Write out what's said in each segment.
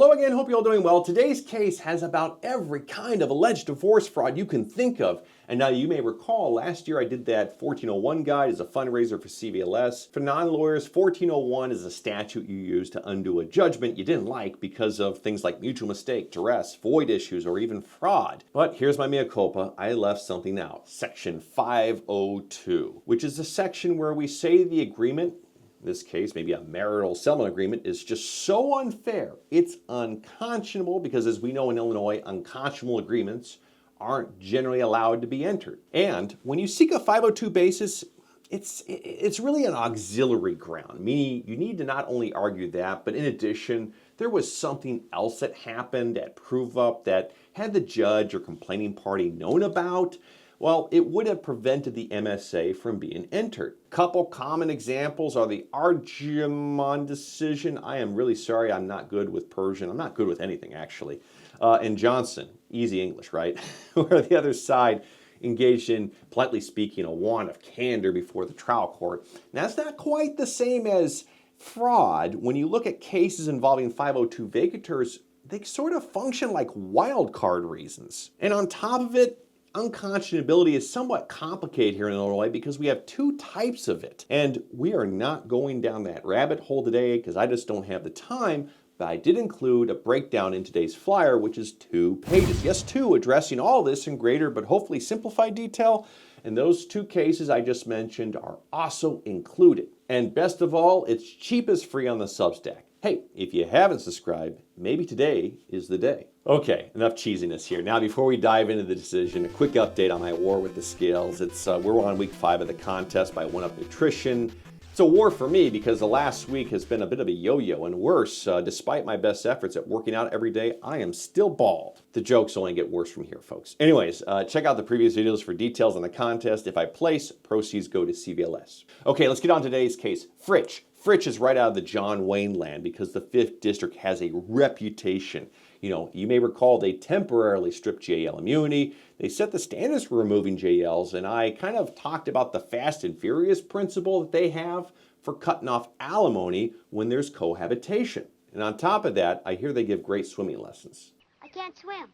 Hello again, hope you're all doing well. Today's case has about every kind of alleged divorce fraud you can think of. And now you may recall, last year I did that 1401 guide as a fundraiser for CVLS. For non-lawyers, 1401 is a statute you use to undo a judgment you didn't like because of things like mutual mistake, duress, void issues, or even fraud. But here's my mea culpa, I left something out. Section 502, which is the section where we say the agreement, in this case, maybe a marital settlement agreement, is just so unfair. It's unconscionable because, as we know in Illinois, unconscionable agreements aren't generally allowed to be entered. And when you seek a 502 basis, it's really an auxiliary ground, meaning you need to not only argue that, but in addition, there was something else that happened at prove-up that had the judge or complaining party known about, well, it would have prevented the MSA from being entered. Couple common examples are the Arjamand decision. I am really sorry, I'm not good with Persian. I'm not good with anything, actually. And Johnson, easy English, right? Where the other side engaged in, politely speaking, a want of candor before the trial court. Now, that's not quite the same as fraud. When you look at cases involving 502 vacatures, they sort of function like wild card reasons. And on top of it, unconscionability is somewhat complicated here in Illinois because we have two types of it. And we are not going down that rabbit hole today because I just don't have the time, but I did include a breakdown in today's flyer, which is 2 pages. Yes, 2, addressing all this in greater but hopefully simplified detail. And those 2 cases I just mentioned are also included. And best of all, it's cheap as free on the Substack. Hey, if you haven't subscribed, maybe today is the day. Okay, enough cheesiness here. Now, before we dive into the decision, a quick update on my war with the scales. We're on week 5 of the contest by One Up Nutrition. It's a war for me because the last week has been a bit of a yo-yo, and worse, despite my best efforts at working out every day, I am still bald. The jokes only get worse from here, folks. Anyways, check out the previous videos for details on the contest. If I place, proceeds go to CVLS. Okay, let's get on today's case. Fritch. Fritch is right out of the John Wayne land because the 5th District has a reputation. You know, you may recall they temporarily stripped JL immunity. They set the standards for removing JLs, and I kind of talked about the fast and furious principle that they have for cutting off alimony when there's cohabitation. And on top of that, I hear they give great swimming lessons. I can't swim.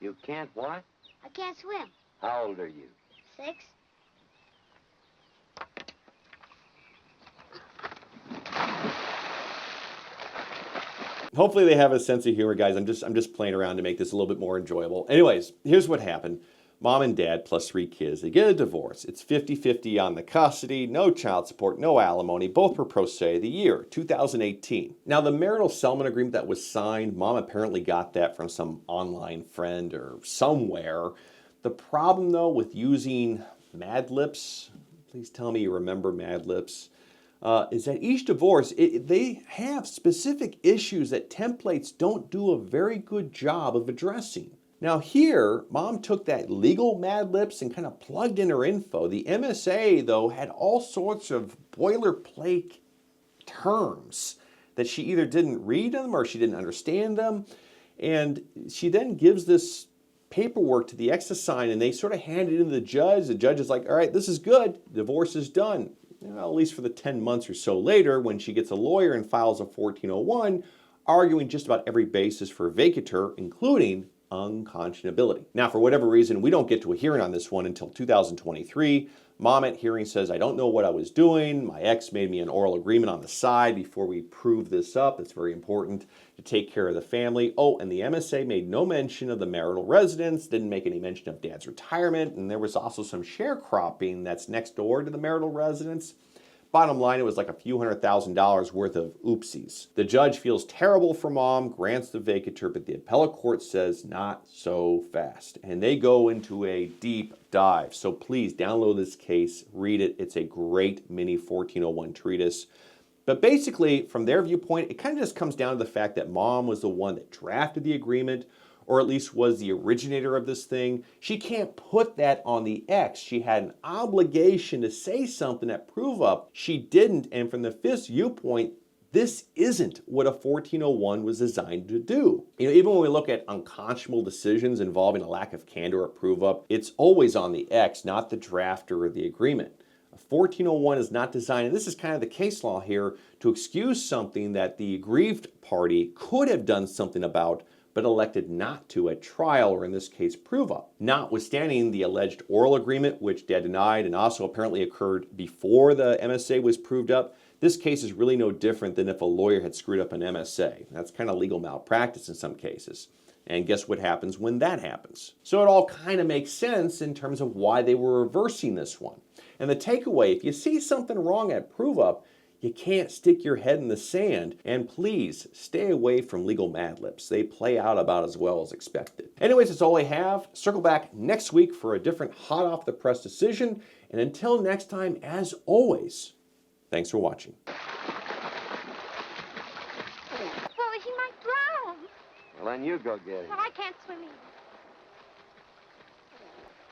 You can't what? I can't swim. How old are you? 6. Hopefully they have a sense of humor, guys. I'm just playing around to make this a little bit more enjoyable. Anyways, here's what happened. Mom and dad plus 3 kids, they get a divorce. It's 50-50 on the custody, no child support, no alimony. Both were pro se. The year, 2018. Now, the marital settlement agreement that was signed, Mom apparently got that from some online friend or somewhere. The problem, though, with using Mad Libs, please tell me you remember Mad Libs, is that each divorce, they have specific issues that templates don't do a very good job of addressing. Now here, Mom took that legal Mad Libs and kind of plugged in her info. The MSA, though, had all sorts of boilerplate terms that she either didn't read them or she didn't understand them. And she then gives this paperwork to the ex to sign, and they sort of hand it in to the judge. The judge is like, all right, this is good. Divorce is done. Well, at least for the 10 months or so later, when she gets a lawyer and files a 1401, arguing just about every basis for vacatur, including unconscionability. Now, for whatever reason, we don't get to a hearing on this one until 2023. Mom at hearing says, I don't know what I was doing. My ex made me an oral agreement on the side before we prove this up. It's very important to take care of the family. Oh, and the MSA made no mention of the marital residence, didn't make any mention of dad's retirement, and there was also some sharecropping that's next door to the marital residence. Bottom line, it was like a few $100,000 worth of oopsies. The judge feels terrible for Mom, grants the vacatur, but the appellate court says not so fast. And they go into a deep dive. So please download this case, read it. It's a great mini 1401 treatise. But basically, from their viewpoint, it kind of just comes down to the fact that Mom was the one that drafted the agreement, or at least was the originator of this thing. She can't put that on the ex. She had an obligation to say something at prove up. She didn't, and from the 5th's viewpoint, this isn't what a 1401 was designed to do. You know, even when we look at unconscionable decisions involving a lack of candor at prove up, it's always on the ex, not the drafter of the agreement. A 1401 is not designed, and this is kind of the case law here, to excuse something that the aggrieved party could have done something about, but elected not to at trial, or in this case, prove up. Notwithstanding the alleged oral agreement, which Dad denied and also apparently occurred before the MSA was proved up, this case is really no different than if a lawyer had screwed up an MSA. That's kind of legal malpractice in some cases. And guess what happens when that happens? So it all kind of makes sense in terms of why they were reversing this one. And the takeaway, if you see something wrong at prove up, you can't stick your head in the sand, and please stay away from legal mad libs. They play out about as well as expected. Anyways, that's all I have. Circle back next week for a different hot off the press decision. And until next time, as always, thanks for watching. Well, he might drown. Well, then you go get him. Well, I can't swim either.